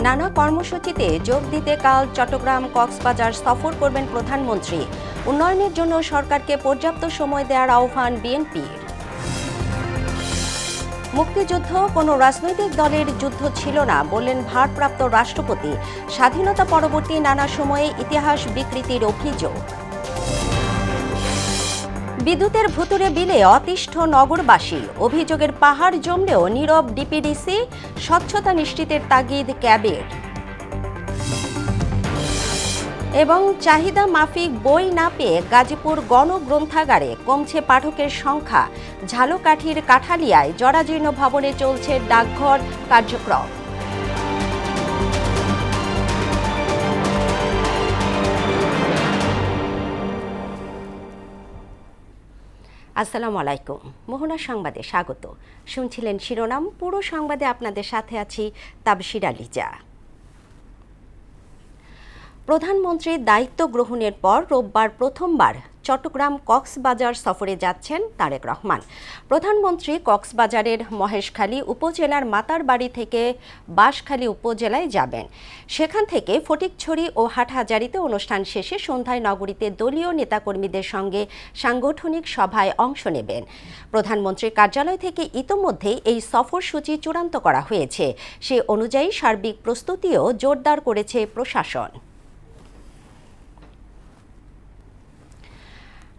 নানা কর্মসূচিতে যোগ দিতে কাল চট্টগ্রাম কক্সবাজার সফর করবেন প্রধানমন্ত্রী। উন্নয়নের জন্য সরকারকে পর্যাপ্ত সময় দেওয়ার আহ্বান বিএনপির। মুক্তিযুদ্ধ কোনো রাজনৈতিক দলের যুদ্ধ ছিল না বললেন ভারপ্রাপ্ত রাষ্ট্রপতি। স্বাধীনতা পরবর্তী নানা সময়ে ইতিহাস বিকৃতির অভিযোগ। বিদ্যুতের ভুতুড়ে বিলে অতিষ্ঠ নগরবাসী। অভিযোগের পাহাড় জমলেও নীরব ডিপিডিসি। স্বচ্ছতা নিশ্চিতের তাগিদ ক্যাবের। এবং চাহিদা মাফিক বই না পেয়ে গাজীপুর গণগ্রন্থাগারে কমছে পাঠকের সংখ্যা। ঝালকাঠির কাঠালিয়ায় জরাজীর্ণ ভবনে চলছে ডাকঘর কার্যক্রম। আসসালামু আলাইকুম। মোহনা সংবাদে স্বাগত। শুনছিলেন শিরোনাম, পুরো সংবাদে আপনাদের সাথে আছি তাবশিরা লিজা। প্রধানমন্ত্রীর দায়িত্ব গ্রহণের পর রোববার প্রথমবার চট্টগ্রাম কক্সবাজার সফরে যাচ্ছেন তারেক রহমান। প্রধানমন্ত্রী কক্সবাজারের মহেশখালী উপজেলার মাতারবাড়ি থেকে বাঁশখালী উপজেলায় যাবেন। সেখান থেকে ফটিকছড়ি ও হাটহাজারীতে অনুষ্ঠান শেষে সন্ধ্যায় নগরীতে দলীয় নেতাকর্মীদের সঙ্গে সাংগঠনিক সভায় অংশ নেবেন। প্রধানমন্ত্রীর কার্যালয় থেকে ইতোমধ্যেই এই সফরসূচি চূড়ান্ত করা হয়েছে। সে অনুযায়ী সার্বিক প্রস্তুতিও জোরদার করেছে প্রশাসন।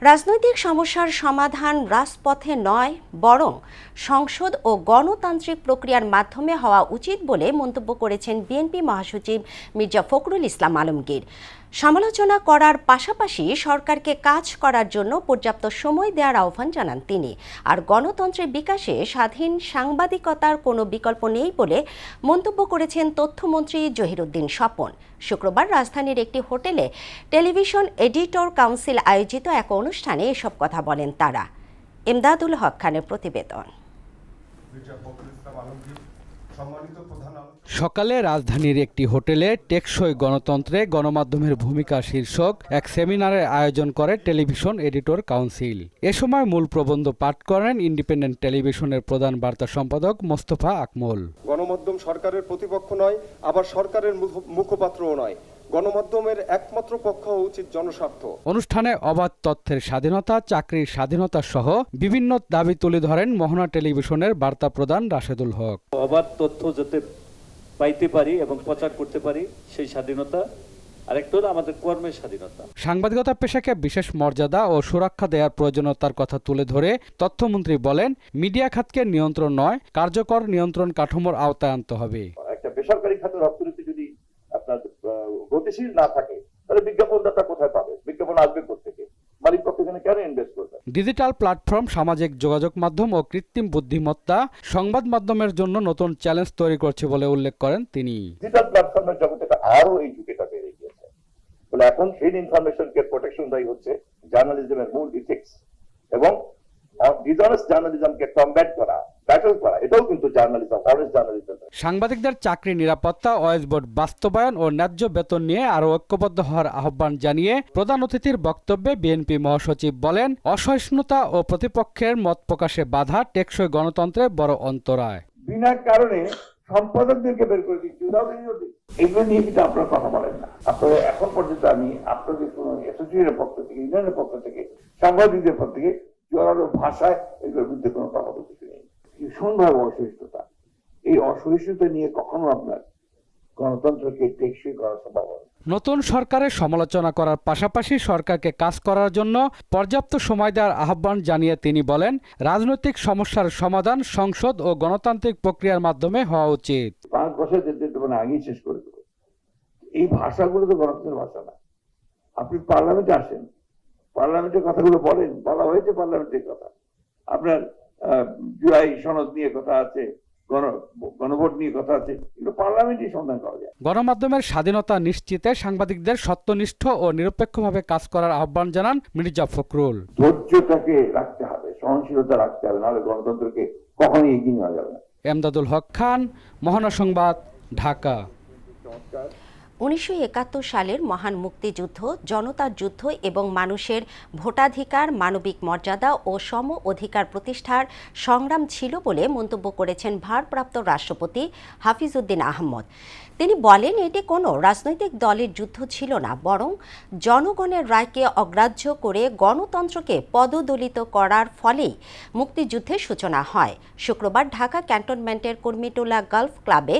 রাজনৈতিক সমস্যার সমাধান রাজপথে নয়, বরং সংসদ ও গণতান্ত্রিক প্রক্রিয়ার মাধ্যমে হওয়া উচিত বলে মন্তব্য করেছেন বিএনপি মহাসচিব মির্জা ফখরুল ইসলাম আলমগীর। সমালোচনা করার পাশাপাশি সরকারকে কাজ করার জন্য পর্যাপ্ত সময় দেওয়ার আহ্বান জানান তিনি। আর গণতন্ত্রের বিকাশে স্বাধীন সাংবাদিকতার কোনো বিকল্প নেই বলে মন্তব্য করেছেন তথ্যমন্ত্রী জহিরুদ্দিন স্বপন। শুক্রবার রাজধানীর একটি হোটেলে টেলিভিশন এডিটর কাউন্সিল আয়োজিত এক অনুষ্ঠানে এসব কথা বলেন তারা। এমদাদুল হক খানের প্রতিবেদন। সকালে রাজধানীর একটি হোটেলে টেকসই গণতন্ত্রে গণমাধ্যমের ভূমিকা শীর্ষক এক সেমিনারের আয়োজন করে টেলিভিশন এডিটর কাউন্সিল। এ সময় মূল প্রবন্ধ পাঠ করেন ইন্ডিপেন্ডেন্ট টেলিভিশনের প্রধান বার্তা সম্পাদক মোস্তফা আকমল। গণমাধ্যম সরকারের প্রতিপক্ষ নয়, আবার সরকারের মুখপাত্রও নয়। গণমাধ্যমের একমাত্র পক্ষ উচিত জনস্বার্থ। অনুষ্ঠানে অবাধ তথ্যের স্বাধীনতা, চাকরির স্বাধীনতা সহ বিভিন্ন দাবি তুলে ধরেন মোহনা টেলিভিশনের বার্তা প্রধান রাশেদুল হক। অবাধ তথ্য যাতে পাইতে পারি এবং প্রচার করতে পারি, সেই স্বাধীনতা। আরেকটা হলো আমাদের কর্মের স্বাধীনতা। সাংবাদিকতা পেশাকে বিশেষ মর্যাদা ও সুরক্ষা দেওয়ার প্রয়োজনীয়তার কথা তুলে ধরে তথ্যমন্ত্রী বলেন, মিডিয়া খাতকে নিয়ন্ত্রণ নয়, কার্যকর নিয়ন্ত্রণ কাঠামোর আওতায় আনতে হবে। একটা বেসরকারি খাতের অর্থনীতি যদি আপনার গতিশীল না থাকে, তাহলে বিজ্ঞাপনদাতা কোথায় পাবে? বিজ্ঞাপন আসবে কোথেকে? মালিক পক্ষ এখানে কেন ইনভেস্ট করবে? ডিজিটাল প্ল্যাটফর্ম, সামাজিক যোগাযোগ মাধ্যম ও কৃত্রিম বুদ্ধিমত্তা সংবাদ মাধ্যমের জন্য নতুন চ্যালেঞ্জ তৈরি করছে বলে উল্লেখ করেন তিনি। ডিজিটাল প্ল্যাটফর্মের জগতে আরো এই ঝুঁকিটা বেড়ে গিয়েছে। বলে এখন সেই ইনফরমেশনকে প্রোটেকশন দেয় হচ্ছে জার্নালিজমের মূল ইথিক্স, এবং ডিসঅনেস্ট জার্নালিজমকে কমব্যাট করা, ব্যাটল করা, এটাও কিন্তু জার্নালিজম, অনেস্ট জার্নালিজম। সাংবাদিকদের চাকরি নিরাপত্তা, ওয়েজবোর্ড বাস্তবায়ন ও ন্যায্য বেতন নিয়ে আরো ঐক্যবদ্ধ হওয়ার আহ্বান জানিয়ে প্রধান অতিথির বক্তব্যে বিএনপি মহাসচিব বলেন, অসহিষ্ণুতা ও প্রতিপক্ষের মত প্রকাশে বাধা টেকসই গণতন্ত্রের বড় অন্তরায়। বিনা কারণে সম্পাদকদেরকে বের করে দিচ্ছি, এগুলো নিয়ে কিন্তু আপনারা কথা বলেন না। আপনারা এখন পর্যন্ত আমি আপনাদের কোনো অ্যাসোসিয়েশনের পক্ষ থেকে, ইউনিয়নের পক্ষ থেকে, সাংবাদিকদের পক্ষ থেকে জোরালো ভাষায় এগুলোর বিরুদ্ধে কোনো কথা বলতে নেই। ভীষণভাবে অসহিষ্ণুতা, এই অসহিষ্ণুতা নিয়ে কখনো আপনার গণতন্ত্রকে টেকসই করা সম্ভব হয়। নতুন সরকারের সমালোচনা করার পাশাপাশি সরকারকে কাজ করার জন্য পর্যাপ্ত সময় দেওয়ার আহ্বান জানিয়ে তিনি বলেন, রাজনৈতিক সমস্যার সমাধান সংসদ ও গণতান্ত্রিক প্রক্রিয়ার মাধ্যমে হওয়া উচিত। 5 বছর মানে আগেই শেষ করে দেবো। এই ভাষাগুলো তো গণতন্ত্রের ভাষা না। আপনি পার্লামেন্টে আসেন, পার্লামেন্টের কথাগুলো বলেন, বলা হয়েছে পার্লামেন্টের কথা। আপনার জুলাই সনদ নিয়ে কথা আছে, গণভোট নিয়ে কথা আছে, এগুলো পার্লামেন্টই সমাধান করা যায়। গণমাধ্যমের স্বাধীনতা নিশ্চিতে সাংবাদিকদের সত্যনিষ্ঠ ও নিরপেক্ষভাবে কাজ করার আহ্বান জানান মির্জা ফখরুল। ধৈর্যটাকে রাখতে হবে, সহনশীলতা রাখতে হবে, নাহলে গণতন্ত্রকে কখনোই এগিয়ে নেওয়া যাবে না। এমদাদুল হক খান, মোহনা সংবাদ, ঢাকা। 1971 সালের মহান মুক্তিযুদ্ধ, জনতার যুদ্ধ এবং মানুষের ভোটাধিকার, মানবিক মর্যাদা ও সম অধিকার প্রতিষ্ঠার সংগ্রাম ছিল বলে মন্তব্য করেছেন ভারপ্রাপ্ত রাষ্ট্রপতি হাফিজউদ্দিন আহমদ। তিনি বলেন, এটি কোনো রাজনৈতিক দলের যুদ্ধ ছিল না, বরং জনগণের রায়কে অগ্রাহ্য করে গণতন্ত্রকে পদদলিত করার ফলেই মুক্তিযুদ্ধের সূচনা হয়। শুক্রবার ঢাকা ক্যান্টনমেন্টের কুর্মিটোলা গলফ ক্লাবে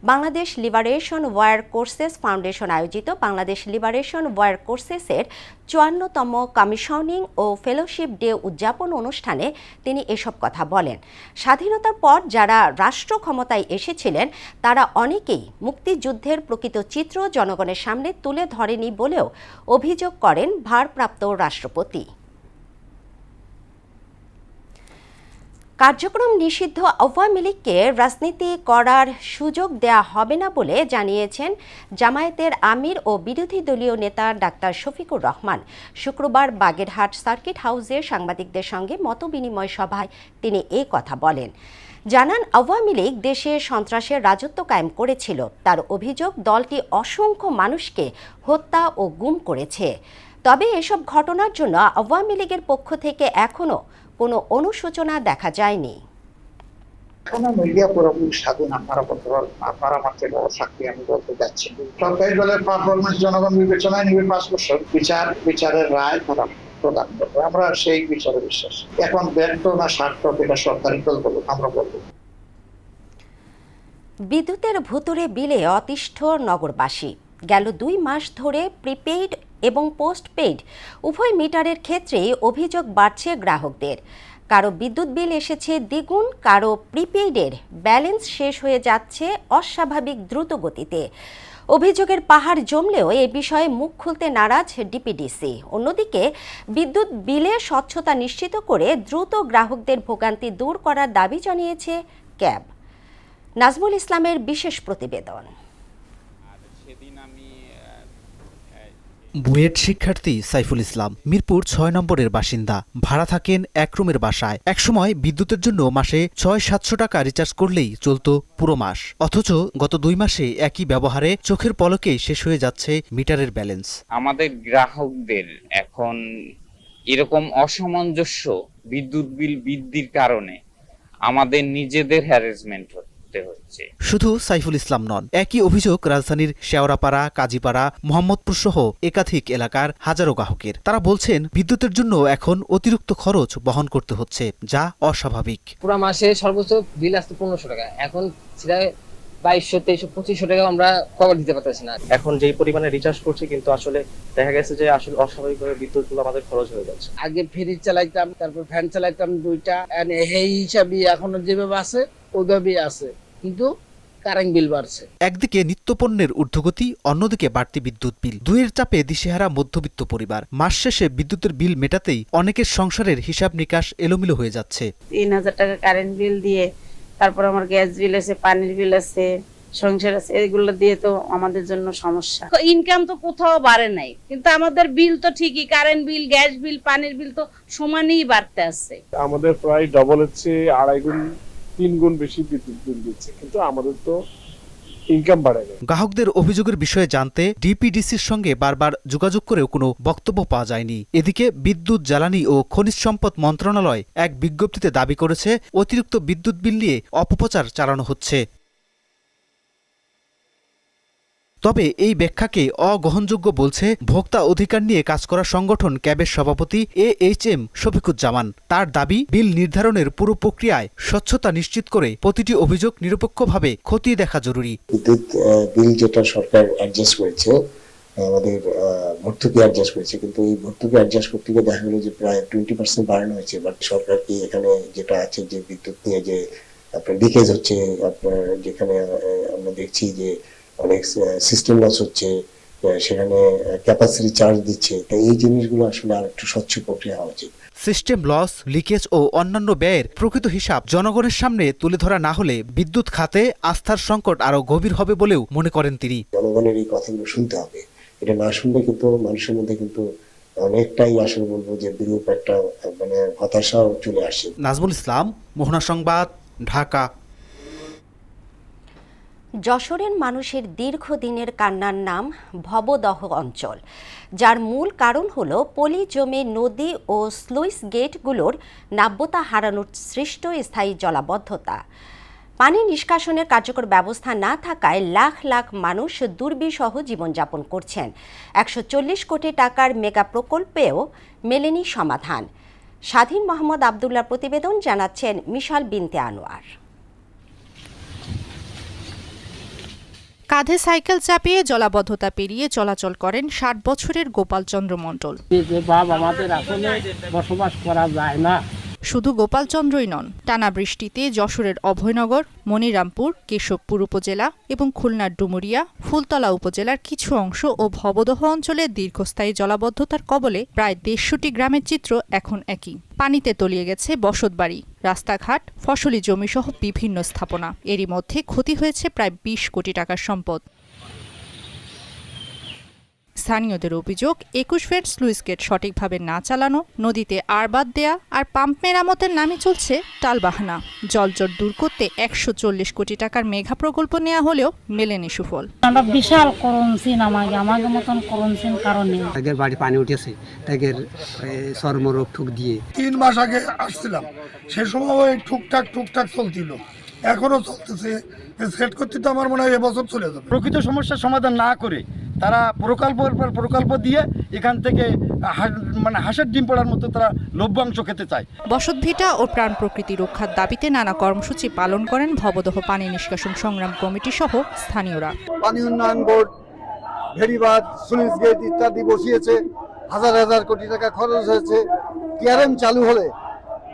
Bangladesh liberation war courses foundation আয়োজিত বাংলাদেশ লিবারেশন ওয়ার কোর্সেসের ৫৪তম কমিশনিং ও ফেলোশিপ ডে উদযাপন অনুষ্ঠানে তিনি এসব কথা বলেন। স্বাধীনতার পর যারা রাষ্ট্র ক্ষমতায় এসেছিলেন তারা অনেকেই মুক্তিযুদ্ধের প্রকৃত চিত্র জনগণের সামনে তুলে ধরেনি বলেও অভিযোগ করেন ভারপ্রাপ্ত রাষ্ট্রপতি। কার্যক্রম নিষিদ্ধ আওয়ামী লীগকে রাজনীতি করার সুযোগ দেয়া হবে না বলে জানিয়েছেন জামায়াতের আমির ও বিরোধী দলীয় নেতা ডাক্তার শফিকুর রহমান। শুক্রবার বাগেরহাট সার্কিট হাউসে সাংবাদিকদের সঙ্গে মতবিনিময় সভায় তিনি এই কথা বলেন। জানান, আওয়ামী লীগ দেশে সন্ত্রাসের রাজত্ব কায়েম করেছিল। তার অভিযোগ, দলটি অসংখ্য মানুষকে হত্যা ও গুম করেছে। তবে এসব ঘটনার জন্য আওয়ামী লীগের পক্ষ থেকে এখনো কোনো অনুশোচনা দেখা যায়নি। মিডিয়া পুরোপুরি স্বাধীন, আপনারা মাত্র সাক্ষী আমি বলতে যাচ্ছি। সরকারি দলের পারফরমেন্স জনগণ বিবেচনায় নিবে 5 বছর, বিচারের রায় তারা প্রদান করবে। আমরা সেই বিচারে বিশ্বাস। এখন ব্যর্থ না সার্থক এটা সরকারি দল বলুক, আমরা বলবো। বিদ্যুতের ভুতুড়ে বিলে অতিষ্ঠ নগরবাসী। গেল 2 মাস ধরে প্রিপেইড এবং পোস্টপেইড উভয় মিটারের ক্ষেত্রেই অভিযোগ বাড়ছে গ্রাহকদের। কারো বিদ্যুৎ বিল এসেছে দ্বিগুণ, কারো প্রিপেইডের ব্যালেন্স শেষ হয়ে যাচ্ছে অস্বাভাবিক দ্রুত গতিতে। অভিযোগের পাহাড় জমলেও এ বিষয়ে মুখ খুলতে নারাজ ডিপিডিসি। অন্যদিকে বিদ্যুৎ বিলে স্বচ্ছতা নিশ্চিত করে দ্রুত গ্রাহকদের ভোগান্তি দূর করার দাবি জানিয়েছে ক্যাব। নাজমুল ইসলামের বিশেষ প্রতিবেদন। বুয়েট শিক্ষার্থী সাইফুল ইসলাম মিরপুর 6 নম্বরের বাসিন্দা। ভাড়া থাকেন এক রুমের বাসায়। একসময় বিদ্যুতের জন্য মাসে 600-700 টাকা রিচার্জ করলেই চলতো পুরো মাস। অথচ গত 2 মাসে একই ব্যবহারে চোখের পলকেই শেষ হয়ে যাচ্ছে মিটারের ব্যালেন্স। আমাদের গ্রাহকদের এখন এরকম অসামঞ্জস্য বিদ্যুৎ বিল বৃদ্ধির কারণে আমাদের নিজেদের হ্যারাসমেন্ট হচ্ছে। শুধু সাইফুল ইসলাম নন, একই অভিযোগ রাজধানীর শেওড়াপাড়া, কাজীপাড়া, মোহাম্মদপুর সহ একাধিক এলাকার হাজারো গ্রাহকের। তারা বলছেন বিদ্যুতের জন্য এখন অতিরিক্ত খরচ বহন করতে হচ্ছে, যা অস্বাভাবিক। পুরো মাসে সর্বোচ্চ বিল আসতো 1500 টাকা, এখন সেটা 2200, 2300, 2500 টাকা আমরা কভার দিতে পারতেছি না। এখন যেই পরিমাণে রিচার্জ করছি কিন্তু আসলে দেখা গেছে যে আসলে অস্বাভাবিকভাবে বিদ্যুৎ গুলো আমাদের খরচ হয়ে যাচ্ছে। আগে ফ্রিজ চালাইতাম, তারপর ফ্যান চালাইতাম 2টা, এই হিসাবে এখন যেভাবে আছে ওইভাবেই আছে, কিন্তু কারেন্ট বিল বাড়ছে। একদিকে নিত্যপণ্যের ঊর্ধ্বগতি, অন্যদিকে বাড়তি বিদ্যুৎ বিল। দুয়ের চাপে দিশেহারা মধ্যবিত্ত পরিবার। মাস শেষে বিদ্যুতের বিল মেটাতেই অনেকের সংসারের হিসাব নিকাশ এলোমেলো হয়ে যাচ্ছে। 3000 টাকা কারেন্ট বিল দিয়ে, তারপর আমার গ্যাস বিল আছে, পানির বিল আছে, সংসার আছে, এগুলো দিয়ে তো আমাদের জন্য সমস্যা। ইনকাম তো কোথাও বাড়ে নাই, কিন্তু আমাদের বিল তো ঠিকই, কারেন্ট বিল, গ্যাস বিল, পানির বিল তো সমানই বাড়তে আছে। আমাদের প্রায় ডবল হচ্ছে, 2.5 গুণ 3 গুণ বেশি বিদ্যুৎ বিল দিচ্ছে, কিন্তু আমাদের তো ইনকাম বাড়ে না। গ্রাহকদের অভিযোগের বিষয়ে জানতে ডিপিডিসির সঙ্গে বারবার যোগাযোগ করেও কোনো বক্তব্য পাওয়া যায়নি। এদিকে বিদ্যুৎ, জ্বালানি ও খনিজ সম্পদ মন্ত্রণালয় এক বিজ্ঞপ্তিতে দাবি করেছে অতিরিক্ত বিদ্যুৎ বিল নিয়ে অপপ্রচার চালানো হচ্ছে। তবে এই ব্যাখ্যাকে অগ্রহণযোগ্য বলছে ভোক্তা অধিকার নিয়ে কাজ করা সংগঠন ক্যাবের সভাপতি AHM শফিকুজ্জামান। তার দাবি, বিল নির্ধারণের পুরো প্রক্রিয়ায় স্বচ্ছতা নিশ্চিত করে প্রতিটি অভিযোগ নিরপেক্ষভাবে খতিয়ে দেখা জরুরি। বিদ্যুৎ বিল যেটা সরকার অ্যাডজাস্ট করেছে, আমাদের ভর্তুকি অ্যাডজাস্ট করেছে, কিন্তু এই ভর্তুকি অ্যাডজাস্ট করতে গিয়ে দেখা গেল যে প্রায় 20% বাড়ানো হয়েছে। বাট সরকার কি এখানে যেটা আছে যে বিদ্যুৎ নিয়ে যে আপনার লিকেজ হচ্ছে, আপনার যেখানে আমরা দেখছি যে অনেক সিস্টেম লস হচ্ছে, সেখানে ক্যাপাসিটি চার্জ দিচ্ছে, তাই এই জিনিসগুলো আসলে আর একটু স্বচ্ছ প্রক্রিয়া হওয়া উচিত। সিস্টেম লস, লিকেজ ও অন্যান্য ব্যয়ের প্রকৃত হিসাব জনগণের সামনে তুলে ধরা না হলে বিদ্যুৎ খাতে আস্থার সংকট আরো গভীর হবে বলেও মনে করেন তিনি। জনগণের এই কথাগুলো শুনতে হবে, এটা না শুনলে কিন্তু মানুষের মধ্যে কিন্তু অনেকটাই আসলে বলবো যে বিরূপ একটা হতাশাও চলে আসে। নাজমুল ইসলাম, মোহনা সংবাদ, ঢাকা। যশোরের মানুষের দীর্ঘদিনের কান্নার নাম ভবদহ অঞ্চল, যার মূল কারণ হল পলি জমে নদী ও স্লুইস গেটগুলোর নাব্যতা হারানোর সৃষ্ট স্থায়ী জলাবদ্ধতা। পানি নিষ্কাশনের কার্যকর ব্যবস্থা না থাকায় লাখ লাখ মানুষ দুর্বিষহ জীবনযাপন করছেন। 140 কোটি টাকার মেগা প্রকল্পেও মেলেনি সমাধান। স্বাধীন মোহাম্মদ আবদুল্লাহর প্রতিবেদন, জানাচ্ছেন মিশাল বিনতে আনোয়ার। কাঁধে সাইকেল চাপিয়ে জলাবদ্ধতা পেরিয়ে চলাচল করেন 60 বছরের গোপাল চন্দ্র মণ্ডল। আমাদের আসলে বসবাস করা যায় না। শুধু গোপাল চন্দ্রই নন, টানা বৃষ্টিতে যশোরের অভয়নগর, মনিরামপুর, কেশবপুর উপজেলা এবং খুলনার ডুমুরিয়া, ফুলতলা উপজেলার কিছু অংশ ও ভবদহ অঞ্চলে দীর্ঘস্থায়ী জলাবদ্ধতার কবলে প্রায় 150টি গ্রামের চিত্র এখন একই। পানিতে তলিয়ে গেছে বসতবাড়ি, রাস্তাঘাট, ফসলি জমিসহ বিভিন্ন স্থাপনা। এরই মধ্যে ক্ষতি হয়েছে প্রায় 20 কোটি টাকার সম্পদ। স্থানীয়দের অভিযোগ, 21 ফিট স্লুইস গেট সঠিকভাবে না চালানো, নদীতে আরবাদ দেয়া আর পাম্প মেরামতের নামে চলছে টালবাহানা। জলজট দূর করতে 140 কোটি টাকার মেঘা প্রকল্প নেওয়া হলেও মেলেনি সুফল। আমরা বিশাল করুণসীন, আমাদের মতন করুণসীন কারণে তাদের বাড়ি পানি উঠেছে, তাদের চর্মরোগ ঠুক দিয়ে 3 মাস আগে আসছিলাম, সে সময় টুকটাক চলছিল, এখনো চলতেছে। সেট করতে তো আমার মনে হয় এবছর চলে যাবে। প্রকৃত সমস্যার সমাধান না করে তারা প্রকল্পের পর প্রকল্প দিয়ে এখান থেকে হাঁসের ডিম পড়ার মতো তারা লভ্যাংশ খেতে চায়। বসতভিটা ও প্রাণ প্রকৃতি রক্ষার দাবিতে নানা কর্মসূচি পালন করেন ভবদহ পানি নিষ্কাশন সংগ্রাম কমিটি সহ স্থানীয়রা। পানি উন্নয়ন বোর্ড ভেরিবাদ, স্লুইস গেট ইত্যাদি বসিয়েছে, হাজার হাজার কোটি টাকা খরচ হয়েছে। টিআরএম চালু হলে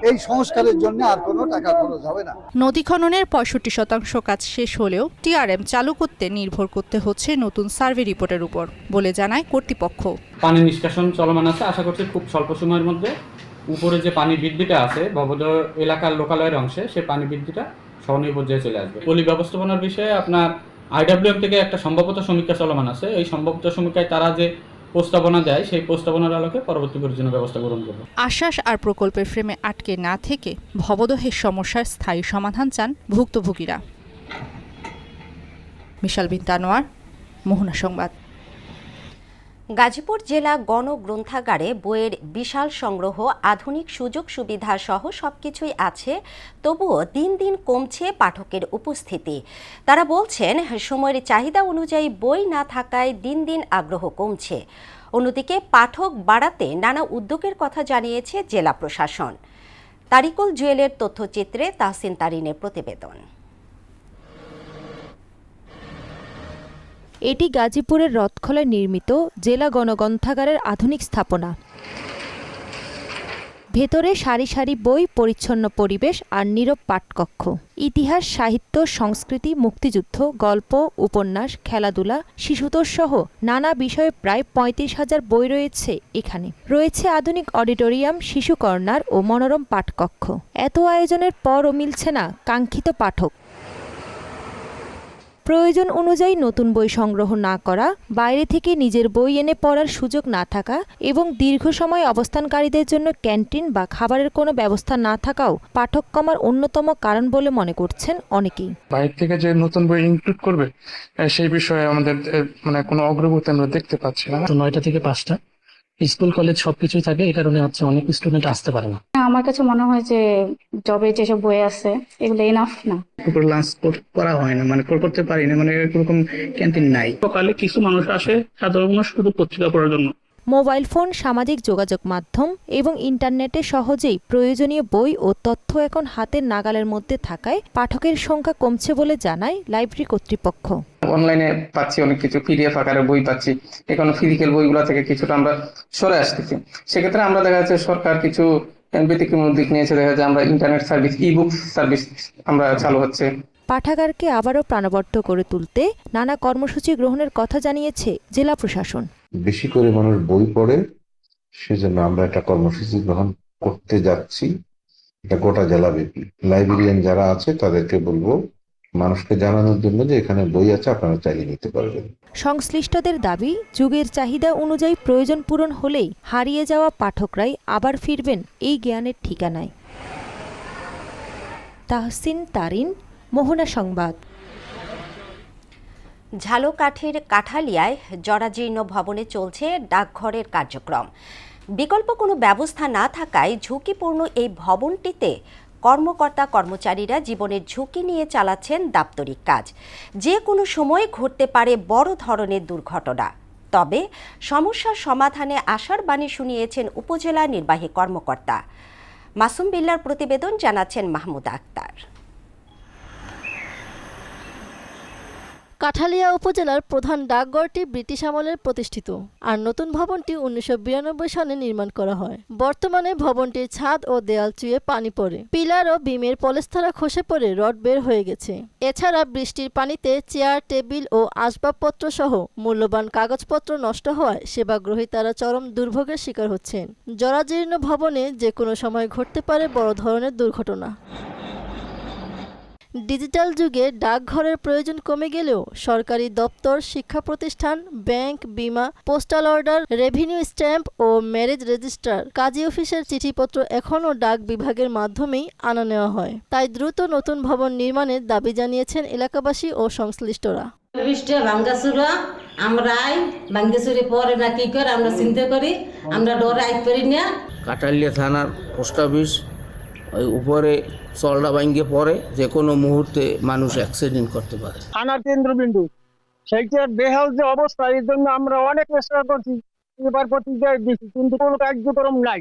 এই সংস্কারের জন্য আর কোনো টাকা খরচ হবে না। নদী খননের 65% কাজ শেষ হলেও টিআরএম চালু করতে নির্ভর করতে হচ্ছে নতুন সার্ভে রিপোর্টের উপর বলে জানায় কর্তৃপক্ষ। পানি নিষ্কাশন চলমান আছে, আশা করছি খুব স্বল্প সময়ের মধ্যে উপরে যে পানি বৃদ্ধিটা আছে ভবদহ এলাকার লোকালয়ের অংশে, সেই পানি বৃদ্ধিটা সহনীয় পর্যায়ে চলে আসবে। পলি ব্যবস্থাপনার বিষয়ে আপনার আইডব্লিউএম থেকে একটা সম্ভাব্যতা সমীক্ষা চলমান আছে। এই সম্ভাব্যতা সমীক্ষায় তারা যে প্রস্তাবনা দেয়, সেই প্রস্তাবনার আলোকে পরবর্তী প্রয়োজনীয় ব্যবস্থা গ্রহণ করবে। আশ্বাস আর প্রকল্পের ফ্রেমে আটকে না থেকে ভবদহের সমস্যার স্থায়ী সমাধান চান ভুক্তভোগীরা। মিশাল বিনতে আনোয়ার, মোহনা সংবাদ। গাজীপুর জেলা গণগ্রন্থাগারে বইয়ের বিশাল সংগ্রহ, আধুনিক সুযোগ সুবিধা সহ সবকিছুই আছে, তবুও দিন দিন কমছে পাঠকের উপস্থিতি। তারা বলছেন, সময়ের চাহিদা অনুযায়ী বই না থাকায় দিন দিন আগ্রহ কমছে। অন্যদিকে পাঠক বাড়াতে নানা উদ্যোগের কথা জানিয়েছে জেলা প্রশাসন। তারিকুল জুয়েলের তথ্যচিত্রে তাহসিন তারিনের প্রতিবেদন। এটি গাজীপুরের রথখোলায় নির্মিত জেলা গণগ্রন্থাগারের আধুনিক স্থাপনা। ভেতরে সারি সারি বই, পরিচ্ছন্ন পরিবেশ আর নীরব পাঠকক্ষ। ইতিহাস, সাহিত্য, সংস্কৃতি, মুক্তিযুদ্ধ, গল্প, উপন্যাস, খেলাধুলা, শিশুতোষ সহ নানা বিষয়ে প্রায় 35,000 বই রয়েছে এখানে। রয়েছে আধুনিক অডিটোরিয়াম, শিশু কর্নার ও মনোরম পাঠকক্ষ। এত আয়োজনের পরও মিলছে না কাঙ্ক্ষিত পাঠক। প্রয়োজন অনুযায়ী নতুন বই সংগ্রহ না করা, বাইরে থেকে নিজের বই এনে পড়ার সুযোগ না থাকা এবং দীর্ঘ সময় অবস্থানকারীদের জন্য ক্যান্টিন বা খাবারের কোনো ব্যবস্থা না থাকাও পাঠক কমার অন্যতম কারণ বলে মনে করছেন অনেকেই। বাইরে থেকে যে নতুন বই ইনক্লুড করবে সেই বিষয়ে আমাদের কোনো অগ্রগতি আমরা দেখতে পাচ্ছি না। 9টা থেকে 5টা স্কুল কলেজ সবকিছুই থাকে, এই কারণে অনেক স্টুডেন্ট আসতে পারে না। আমার কাছে মনে হয় যে জবে যেসব বই আছে এগুলো এনাফ না। লাঞ্চ করা হয় না, করতে পারি না, এরকম ক্যান্টিন নাই। সকালে কিছু মানুষ আসে, সাধারণ মানুষ শুধু পত্রিকা পড়ার জন্য। মোবাইল ফোন, সামাজিক যোগাযোগ মাধ্যম এবং ইন্টারনেটে সহজেই প্রয়োজনীয় বই ও তথ্য এখন হাতের নাগালের মধ্যে থাকায় পাঠকের সংখ্যা কমছে বলে জানায় লাইব্রেরি কর্তৃপক্ষ। অনলাইনে পাচ্ছি অনেক কিছু, পিডিএফ আকারে বই পাচ্ছি, এখন ফিজিক্যাল বইগুলো থেকে কিছুটা আমরা সরে আসতেছি। সেক্ষেত্রে আমরা দেখা যাচ্ছে সরকার কিছু ব্যতিক্রম উদ্যোগ নিয়েছে, দেখা যাচ্ছে আমরা ইন্টারনেট সার্ভিস, ইবুক সার্ভিস আমরা চালু হচ্ছে। পাঠাগারকে আবারও প্রাণবন্ত করে তুলতে নানা কর্মসূচি গ্রহণের কথা জানিয়েছে জেলা প্রশাসন। বেশি করে মানুষ বই পড়ে, সেজন্য আমরা একটা কর্মসূচি গ্রহণ করতে যাচ্ছি। এটা গোটা জেলাব্যাপী লাইব্রেরিয়ান যারা আছে তাদেরকে বলবো মানুষকে জানানোর জন্য যে এখানে বই আছে, আপনারা চাইলে নিতে পারবেন। সংশ্লিষ্টদের দাবি, যুগের চাহিদা অনুযায়ী প্রয়োজন পূরণ হলেই হারিয়ে যাওয়া পাঠকরাই আবার ফিরবেন এই জ্ঞানের ঠিকানায়। তাহসিন তারিন, মোহনা সংবাদ। ঝালকাঠির কাঠালিয়ায় জরাজীর্ণ ভবনে চলছে ডাকঘরের কার্যক্রম। বিকল্প কোনো ব্যবস্থা না থাকায় ঝুঁকিপূর্ণ এই ভবনটিতে কর্মকর্তা কর্মচারীরা জীবনের ঝুঁকি নিয়ে চালাচ্ছেন দাপ্তরিক কাজ। যে কোনো সময় ঘটতে পারে বড় ধরনের দুর্ঘটনা। তবে সমস্যার সমাধানে আশার বাণী শুনিয়েছেন উপজেলা নির্বাহী কর্মকর্তা। মাসুম বিল্লার প্রতিবেদন, জানাচ্ছেন মাহমুদা আক্তার। কাঠালিয়া উপজেলার প্রধান ডাকঘরটি ব্রিটিশ আমলের প্রতিষ্ঠিত, আর নতুন ভবনটি 1992 সালে নির্মাণ করা হয়। বর্তমানে ভবনটির ছাদ ও দেয়াল চুয়ে পানি পড়ে, পিলার ও বিমের পলেস্তারা খসে পড়ে রড বের হয়ে গেছে। এছাড়া বৃষ্টির পানিতে চেয়ার, টেবিল ও আসবাবপত্র সহ মূল্যবান কাগজপত্র নষ্ট হওয়ায় সেবাগ্রহীতারা চরম দুর্ভোগের শিকার হচ্ছেন। জরাজীর্ণ ভবনে যে কোনো সময় ঘটতে পারে বড় ধরনের দুর্ঘটনা। ডিজিটাল যুগে ডাকঘরের প্রয়োজন কমে গেলেও সরকারি দপ্তর, শিক্ষা প্রতিষ্ঠান, ব্যাংক, বিমা, পোস্টাল অর্ডার, রেভিনিউ স্ট্যাম্প ও ম্যারেজ রেজিস্ট্রার, কাজী অফিসের চিঠিপত্র এখনও ডাক বিভাগের মাধ্যমেই আনা নেওয়া হয়। তাই দ্রুত নতুন ভবন নির্মাণের দাবি জানিয়েছেন এলাকাবাসী ও সংশ্লিষ্টরা। কাঠালিয়া থানার পোস্ট অফিস ওই উপরে চলটা ভাঙ্গে পড়ে, যে কোনো মুহূর্তে মানুষ অ্যাক্সিডেন্ট করতে পারে। থানার কেন্দ্রবিন্দু সেইটার বেহাল যে অবস্থা, এই জন্য আমরা অনেক চেষ্টা করছি, এবার প্রতিক্রিয়া দিচ্ছি, কিন্তু কোনো কার্যক্রম নাই।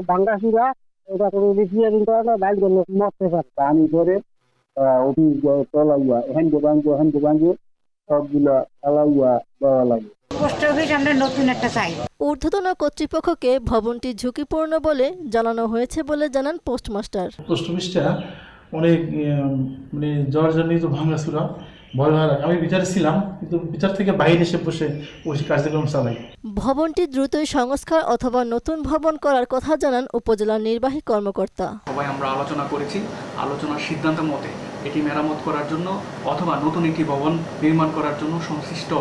ভাঙ্গা চুরা এটা কোনো রিপেয়ারিং করা না, বাইক মরতে পারে। পানি ধরে অফিস চলাইয়া হ্যান্ড ভাঙ্গে সবগুলা চালাইয়া দেওয়া লাগে। ঊর্ধ্বতন কর্তৃপক্ষকে ভবনটি ঝুঁকিপূর্ণ বলে জানানো হয়েছে বলে জানান পোস্টমাস্টার। পোস্ট অফিসটা অনেক মানে জর্জরিত ভাঙাচুরা ভয় লাগে। আমি বিচারে ছিলাম, কিন্তু বিচার থেকে বাইরে এসে বসে কার্যক্রম চালাই। ভবনটি দ্রুতই সংস্কার অথবা নতুন ভবন করার কথা জানান উপজেলা নির্বাহী কর্মকর্তা। সবাই আমরা আলোচনা করেছি, আলোচনার সিদ্ধান্ত মতে এটি মেরামত করার জন্য অথবা নতুন একটি ভবন নির্মাণ করার জন্য সংশ্লিষ্ট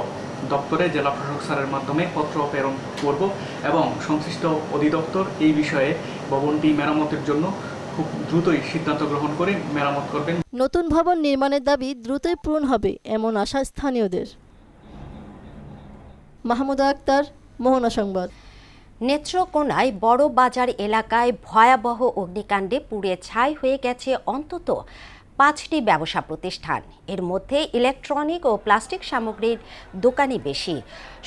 দপ্তরে জেলা প্রশাসক স্যারের মাধ্যমে পত্র প্রেরণ করব এবং সংশ্লিষ্ট অধিদপ্তর এই বিষয়ে ভবনটি মেরামতের জন্য খুব দ্রুতই সিদ্ধান্ত গ্রহণ করে মেরামত করবেন। নতুন ভবন নির্মাণের দাবি দ্রুতই পূরণ হবে এমন আশা স্থানীয়দের। মাহমুদা আক্তার, মোহনা সংবাদ। নেত্রকোনায় বড় বাজার এলাকায় ভয়াবহ অগ্নিকাণ্ডে পুড়ে ছাই হয়ে গেছে অন্তত 5টি ব্যবসা প্রতিষ্ঠান। এর মধ্যে ইলেকট্রনিক ও প্লাস্টিক সামগ্রীর দোকানই বেশি।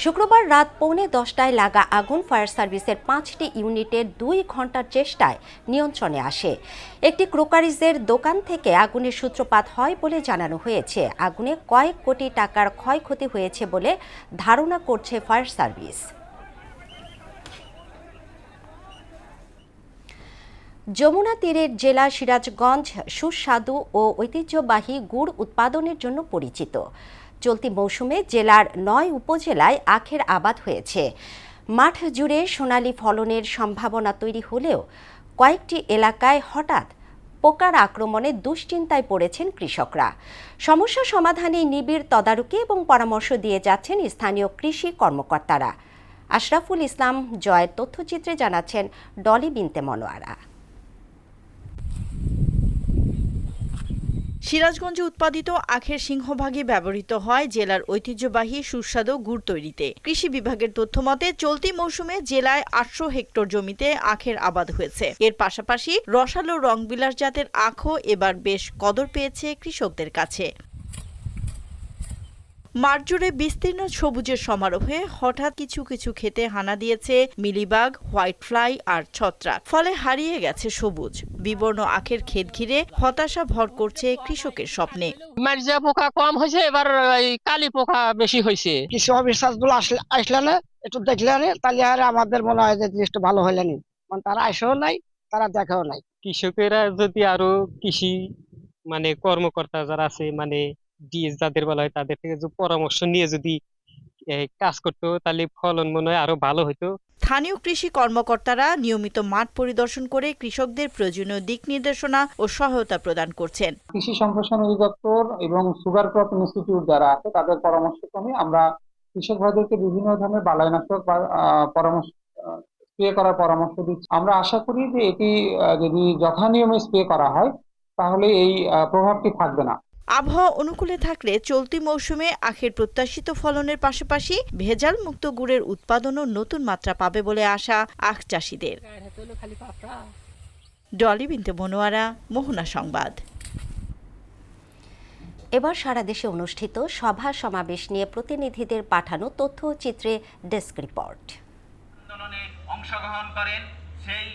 শুক্রবার রাত 9:45টায় লাগা আগুন ফায়ার সার্ভিসের 5টি ইউনিটের 2 ঘন্টার চেষ্টায় নিয়ন্ত্রণে আসে। একটি ক্রোকারিজের দোকান থেকে আগুনের সূত্রপাত হয় বলে জানানো হয়েছে। আগুনে কয়েক কোটি টাকার ক্ষয়ক্ষতি হয়েছে বলে ধারণা করছে ফায়ার সার্ভিস। যমুনা তীরের জেলা সিরাজগঞ্জ সুস্বাদু ও ঐতিহ্যবাহী গুড় উৎপাদনের জন্য পরিচিত। চলতি মৌসুমে জেলার 9 উপজেলায় আখের আবাদ হয়েছে। মাঠ জুড়ে সোনালী ফলনের সম্ভাবনা তৈরি হলেও কয়েকটি এলাকায় হঠাৎ পোকার আক্রমণে দুশ্চিন্তায় পড়েছেন কৃষকরা। সমস্যা সমাধানে নিবিড় তদারকি এবং পরামর্শ দিয়ে যাচ্ছেন স্থানীয় কৃষি কর্মকর্তারা। আশরাফুল ইসলাম জয়ের তথ্যচিত্রে জানাচ্ছেন ডলি বিনতে মনোয়ারা। সিরাজগঞ্জে উৎপাদিত আখের সিংহভাগই ব্যবহৃত হয় জেলার ঐতিহ্যবাহী সুস্বাদু গুড় তৈরিতে। কৃষি বিভাগের তথ্যমতে চলতি মৌসুমে জেলায় 800 হেক্টর জমিতে আখের আবাদ হয়েছে। এর পাশাপাশি রসালো রংবিলাস জাতের আখও এবার বেশ কদর পেয়েছে কৃষকদের কাছে। মাঠজুড়ে বিস্তীর্ণ সবুজের সমারোহে হঠাৎ কিছু কিছু ক্ষেতে হানা দিয়েছে মিলিবাগ, হোয়াইট ফ্লাই আর ছত্রাক। ফলে হারিয়ে গেছে সবুজ। বিবর্ণ আখের ক্ষেত ঘিরে হতাশা ভর করছে কৃষকের স্বপ্নে। মারিজা পোকা কম হয়েছে, এবার কালি পোকা বেশি হয়েছে। কৃষি অফিসারগুলো আসলে না, একটু দেখলে না, তাহলে আর আমাদের মনে হয় যে জিনিসটা ভালো হইলে নি। মানে তারা আসেও নাই, তারা দেখাও নাই। কৃষকেরা যদি আরো কৃষি মানে কর্মকর্তা যারা আছে, মানে ডিএস যাদের বলা হয়, তাদের থেকে যদি পরামর্শ নিয়ে যদি কাজ করতো, তাহলে ফলন মনে হয় আরো ভালো হতো। স্থানীয় কৃষি কর্মকর্তারা নিয়মিত মাঠ পরিদর্শন করে কৃষকদের প্রয়োজনীয় দিক নির্দেশনা ও সহায়তা প্রদান করছেন। কৃষি সম্প্রসারণ অধিদপ্তর এবং সুগার ক্রপ ইনস্টিটিউট যারা আছে তাদের পরামর্শক্রমে আমরা কৃষক ভাইদেরকে বিভিন্ন ধরনের বালাইনাশক পরামর্শ স্প্রে করার পরামর্শ দিচ্ছি। আমরা আশা করি যে এটি যদি যথানিয়মে স্প্রে করা হয় তাহলে এই প্রভাবটি থাকবে না। আবহাওয়া অনুকূলে থাকলে চলতি মৌসুমে আখের প্রত্যাশিত ফলনের পাশাপাশি ভেজাল মুক্ত গুড়ের উৎপাদনও নতুন মাত্রা পাবে বলে আশা আখ চাষিদের। ডলি বিনতে মনোয়ারা, মোহনা সংবাদ। এবার সারা দেশে অনুষ্ঠিত সভা সমাবেশ নিয়ে প্রতিনিধিদের পাঠানো তথ্য ও চিত্রে ডেস্ক রিপোর্ট। অংশগ্রহণ করেন সেই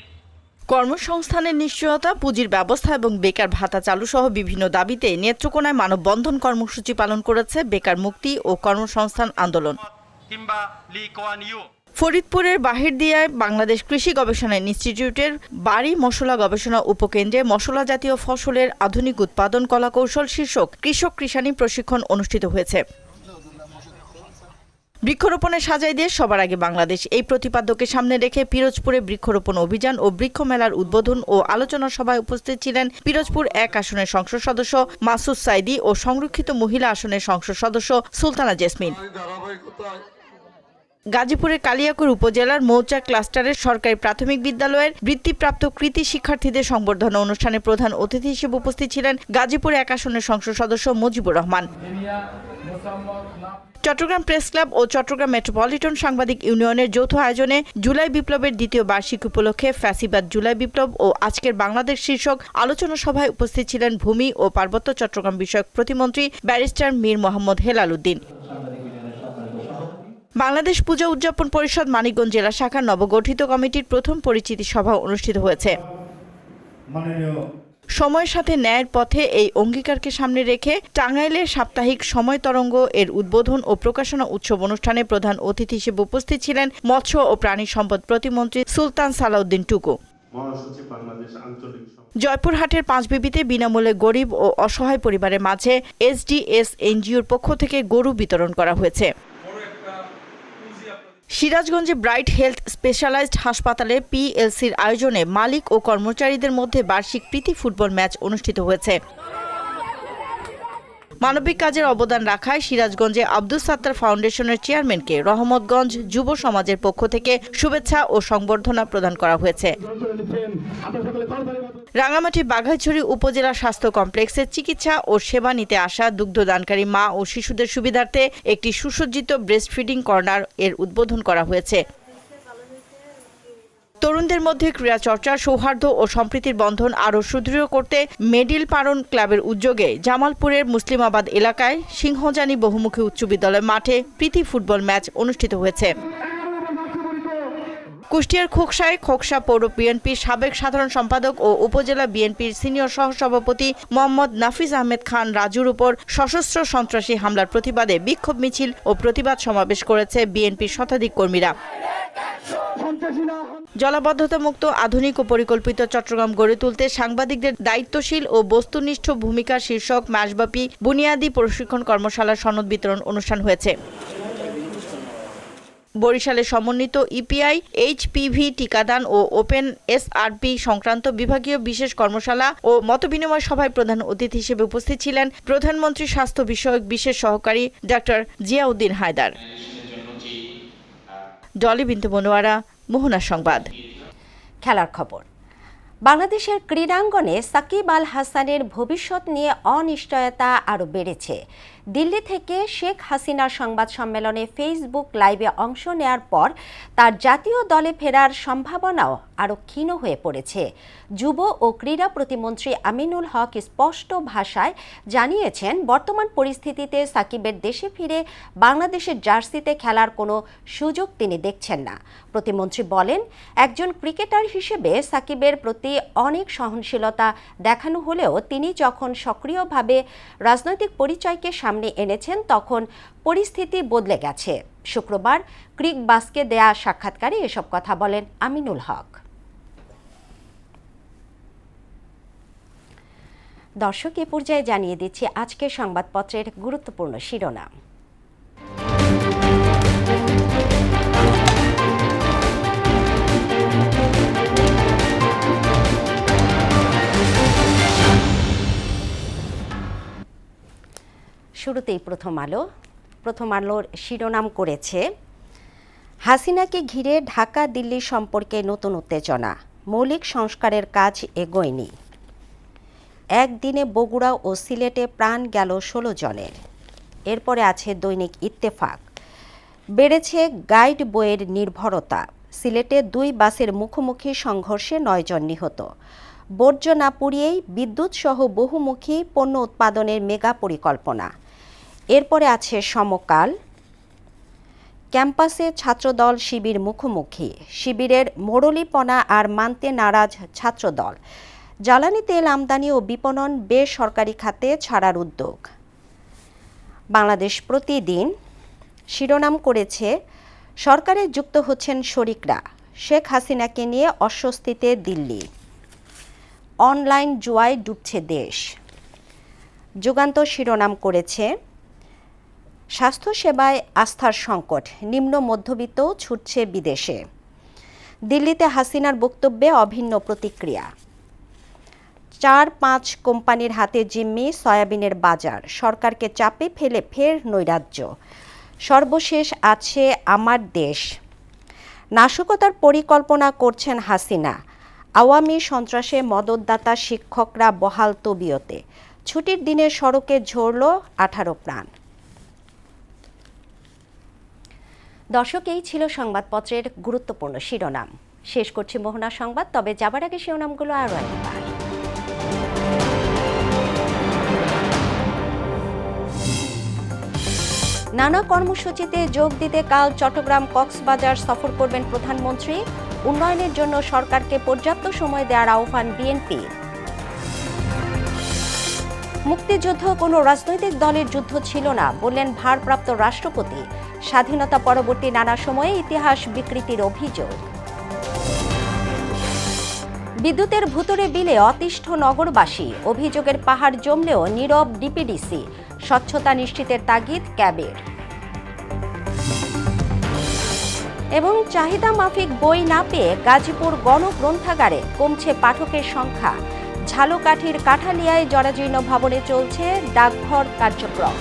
কর্মসংস্থানের নিশ্চয়তা, পুঁজির ব্যবস্থা এবং বেকার ভাতা চালু সহ বিভিন্ন দাবিতে নেত্রকোনায় মানববন্ধন কর্মসূচি পালন করেছে বেকার মুক্তি ও কর্মসংস্থান আন্দোলন। ফরিদপুরের বাহিরদিয়ায় বাংলাদেশ কৃষি গবেষণা ইনস্টিটিউটের বাড়ি মশলা গবেষণা উপকেন্দ্রে মশলা জাতীয় ফসলের আধুনিক উৎপাদন কলাকৌশল শীর্ষক কৃষক কৃষানি প্রশিক্ষণ অনুষ্ঠিত হয়েছে। বৃক্ষরোপণের সাজাই দিয়ে সবার আগে বাংলাদেশ এই প্রতিপাদ্যকে সামনে রেখে পিরোজপুরে বৃক্ষরোপণ অভিযান ও বৃক্ষ মেলার উদ্বোধন ও আলোচনা সভায় উপস্থিত ছিলেন পিরোজপুর 1 আসনের সংসদ সদস্য মাসুদ সাইদি ও সংরক্ষিত মহিলা আসনের সংসদ সদস্য সুলতানা জেসমিন। গাজীপুরের কালিয়াকৈর উপজেলার মৌচা ক্লাস্টারের সরকারি প্রাথমিক বিদ্যালয়ের বৃত্তিপ্রাপ্ত কৃতি শিক্ষার্থীদের সংবর্ধনা অনুষ্ঠানে প্রধান অতিথি হিসেবে উপস্থিত ছিলেন গাজীপুর 1 আসনের সংসদ সদস্য মুজিবুর রহমান। চট্টগ্রাম প্রেস ক্লাব ও চট্টগ্রাম মেট্রোপলিটন সাংবাদিক ইউনিয়নের যৌথ আয়োজনে জুলাই বিপ্লবের দ্বিতীয় বার্ষিকী উপলক্ষে ফ্যাসিবাদ জুলাই বিপ্লব ও আজকের বাংলাদেশ শীর্ষক আলোচনা সভায় উপস্থিত ছিলেন ভূমি ও পার্বত্য চট্টগ্রাম বিষয়ক প্রতিমন্ত্রী ব্যারিস্টার মীর মোহাম্মদ হেলাল উদ্দিন। বাংলাদেশ পূজা উদযাপন পরিষদ মানিকগঞ্জ জেলা শাখার নবগঠিত কমিটির প্রথম পরিচিতি সভা অনুষ্ঠিত হয়েছে। সময়ের সাথে ন্যায়ের পথে এই অঙ্গীকারকে সামনে রেখে টাঙ্গাইলের সাপ্তাহিক সময় তরঙ্গ এর উদ্বোধন ও প্রকাশনা উৎসব অনুষ্ঠানে প্রধান অতিথি হিসেবে উপস্থিত ছিলেন মৎস্য ও প্রাণী সম্পদ প্রতিমন্ত্রী সুলতান সালাউদ্দিন টুকু। জয়পুরহাটের পাঁচবিবিতে বিনামূল্যে গরিব ও অসহায় পরিবারের মাঝে এসডিএস এনজিওর পক্ষ থেকে গরু বিতরণ করা হয়েছে। সিরাজগঞ্জে ব্রাইট হেলথ স্পেশালাইজড হাসপাতালে পিএলসির আয়োজনে মালিক ও কর্মচারীদের মধ্যে বার্ষিক প্রীতি ফুটবল ম্যাচ অনুষ্ঠিত হয়েছে। মানবিক কাজের অবদান রাখায় সিরাজগঞ্জে আব্দুস সাত্তার ফাউন্ডেশনের চেয়ারম্যানকে রহমতগঞ্জ যুব সমাজের পক্ষ থেকে শুভেচ্ছা ও সংবর্ধনা প্রদান করা হয়েছে। রাঙামাটি বাঘাইছড়ি উপজেলা স্বাস্থ্য কমপ্লেক্সে চিকিৎসা ও সেবা নিতে আসা দুগ্ধদানকারী মা ও শিশুদের সুবিধার্থে একটি সুসজ্জিত ব্রেস্ট ফিডিং কর্নার এর উদ্বোধন করা হয়েছে। তরুণদের মধ্যে ক্রীড়া চর্চা, সৌহার্দ্য ও সম্প্রীতির বন্ধন আরও সুদৃঢ় করতে মেডিল পারন ক্লাবের উদ্যোগে জামালপুরের মুসলিমাবাদ এলাকায় সিংহজানি বহুমুখী উচ্চ বিদ্যালয় মাঠে প্রীতি ফুটবল ম্যাচ অনুষ্ঠিত হয়েছে। কুষ্টিয়ার খোকসায় খোকসা পৌর বিএনপির সাবেক সাধারণ সম্পাদক ও উপজেলা বিএনপির সিনিয়র সহসভাপতি মোহাম্মদ নাফিজ আহমেদ খান রাজুর উপর সশস্ত্র সন্ত্রাসী হামলার প্রতিবাদে বিক্ষোভ মিছিল ও প্রতিবাদ সমাবেশ করেছে বিএনপির শতাধিক কর্মীরা। জলাবদ্ধতা মুক্ত আধুনিক ও পরিকল্পিত চট্টগ্রাম গড়ে তুলতে সাংবাদিকদের দায়িত্বশীল ও বস্তুনিষ্ঠ ভূমিকা শীর্ষক মাসব্যাপী বুনিয়াদী প্রশিক্ষণ কর্মশালার সনদ বিতরণ অনুষ্ঠান হয়েছে। বরিশালে সমন্বিত ইপিআই এইচপিভি টিকাদান ও ওপেন এসআরপি সংক্রান্ত বিভাগীয় বিশেষ কর্মশালা ও মতবিনিময় সভায় প্রধান অতিথি হিসেবে উপস্থিত ছিলেন প্রধানমন্ত্রী স্বাস্থ্য বিষয়ক বিশেষ সহকারী ডাক্তার জিয়াউদ্দিন হায়দার। ডলি বিনতে মনোয়ারা, মোহনা সংবাদ। খেলার খবর। বাংলাদেশের ক্রীড়াঙ্গনে সাকিব আল হাসানের ভবিষ্যৎ নিয়ে অনিশ্চয়তা আরও বেড়েছে। দিল্লি থেকে শেখ হাসিনার সংবাদ সম্মেলনে ফেসবুক লাইভে অংশ নেয়ার পর তার জাতীয় দলে ফেরার সম্ভাবনাও আরও ক্ষীণ হয়ে পড়েছে। যুব ও ক্রীড়া প্রতিমন্ত্রী আমিনুল হক স্পষ্ট ভাষায় জানিয়েছেন, বর্তমান পরিস্থিতিতে সাকিবের দেশে ফিরে বাংলাদেশের জার্সিতে খেলার কোনো সুযোগ তিনি দেখছেন না। প্রতিমন্ত্রী বলেন, একজন ক্রিকেটার হিসেবে সাকিবের প্রতি অনেক সহনশীলতা দেখানো হলেও তিনি যখন সক্রিয়ভাবে রাজনৈতিক পরিচয়কে সামনে এনেছেন তখন পরিস্থিতি বদলে গেছে। শুক্রবার ক্রিক বাসকে দেয়া সাক্ষাৎকারে এসব কথা বলেন আমিনুল হক। দর্শক, এ পর্যায়ে জানিয়ে দিচ্ছি আজকের সংবাদপত্রের গুরুত্বপূর্ণ শিরোনাম। শুরুতেই প্রথম আলোর শিরোনাম করেছে, হাসিনাকে ঘিরে ঢাকা দিল্লি সম্পর্কে নতুন উত্তেজনা, মৌলিক সংস্কারের কাজ এগোয়নি। একদিনে বগুড়া ও সিলেটে প্রাণ গেল 16 জনের। এরপরে আছে দৈনিক ইত্তেফাক, বেড়েছে গাইড বইয়ের নির্ভরতা, সিলেটে 2 বাসের মুখোমুখি সংঘর্ষে 9 জন নিহত। বর্জ্য না পুড়িয়েই বিদ্যুৎ সহ বহুমুখী পণ্য উৎপাদনের মেগা পরিকল্পনা। এরপরে আছে সমকাল। ক্যাম্পাসে ছাত্রদল শিবির মুখোমুখি, শিবিরের মোড়লিপনা আর মানতে নারাজ ছাত্রদল। জ্বালানি তেল আমদানি ও বিপণন বেসরকারি খাতে ছাড়ার উদ্যোগ। বাংলাদেশ প্রতিদিন শিরোনাম করেছে, সরকারে যুক্ত হচ্ছেন শরিকরা, শেখ হাসিনাকে নিয়ে অস্বস্তিতে দিল্লি। অনলাইন জুয়ায় ডুবছে দেশ। যুগান্তর শিরোনাম করেছে, স্বাস্থ্যসেবায় আস্থার সংকট, নিম্ন মধ্যবিত্ত ছুটছে বিদেশে। দিল্লিতে হাসিনার বক্তব্যে অভিন্ন প্রতিক্রিয়া। 4-5 কোম্পানির হাতে জিম্মি সয়াবিনের বাজার, সরকারকে চাপে ফেলে ফের নৈরাজ্য। সর্বশেষ আছে আমার দেশ। নাশকতার পরিকল্পনা করছেন হাসিনা, আওয়ামী সন্ত্রাসে মদতদাতা শিক্ষকরা বহাল তবিয়তে। ছুটির দিনে সড়কে ঝরল 18 প্রাণ। দর্শক, এই ছিল সংবাদপত্রের গুরুত্বপূর্ণ শিরোনাম। শেষ করছি মোহনা সংবাদ, তবে যাবার আগে শিরোনামগুলো আরও একবার। নানা কর্মসূচিতে যোগ দিতে কাল চট্টগ্রাম কক্সবাজার সফর করবেন প্রধানমন্ত্রী। উন্নয়নের জন্য সরকারকে পর্যাপ্ত সময় দেওয়ার আহ্বান বিএনপি। মুক্তিযুদ্ধ কোনো রাজনৈতিক দলের যুদ্ধ ছিল না বললেন ভারপ্রাপ্ত রাষ্ট্রপতি। স্বাধীনতা পরবর্তী নানা সময়ে ইতিহাস বিকৃতির অভিযোগ। বিদ্যুতের ভুতুড়ে বিলে অতিষ্ঠ নগরবাসী, অভিযোগের পাহাড় জমলেও নীরব ডিপিডিসি। স্বচ্ছতা নিশ্চিতের তাগিদ ক্যাবের। এবং চাহিদা মাফিক বই না পেয়ে গাজীপুর গণগ্রন্থাগারে কমছে পাঠকের সংখ্যা। ঝালকাঠির কাঠালিয়ায় জরাজীর্ণ ভবনে চলছে ডাকঘর কার্যক্রম।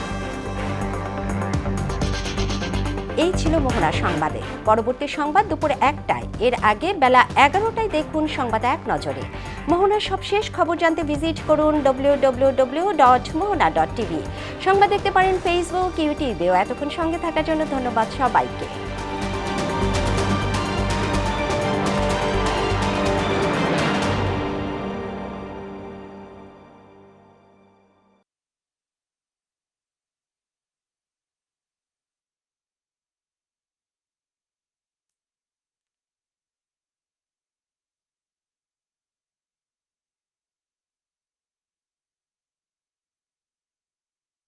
এই ছিল মোহনা সংবাদে। পরবর্তী সংবাদ দুপুর 1টায়। এর আগে বেলা 11টায় দেখুন সংবাদ এক নজরে। মোহনার সবশেষ খবর জানতে ভিজিট করুন www.mohana.tv। সংবাদ দেখতে পারেন ফেসবুক, ইউটিউবেও। এতক্ষণ সঙ্গে থাকার জন্য ধন্যবাদ সবাইকে।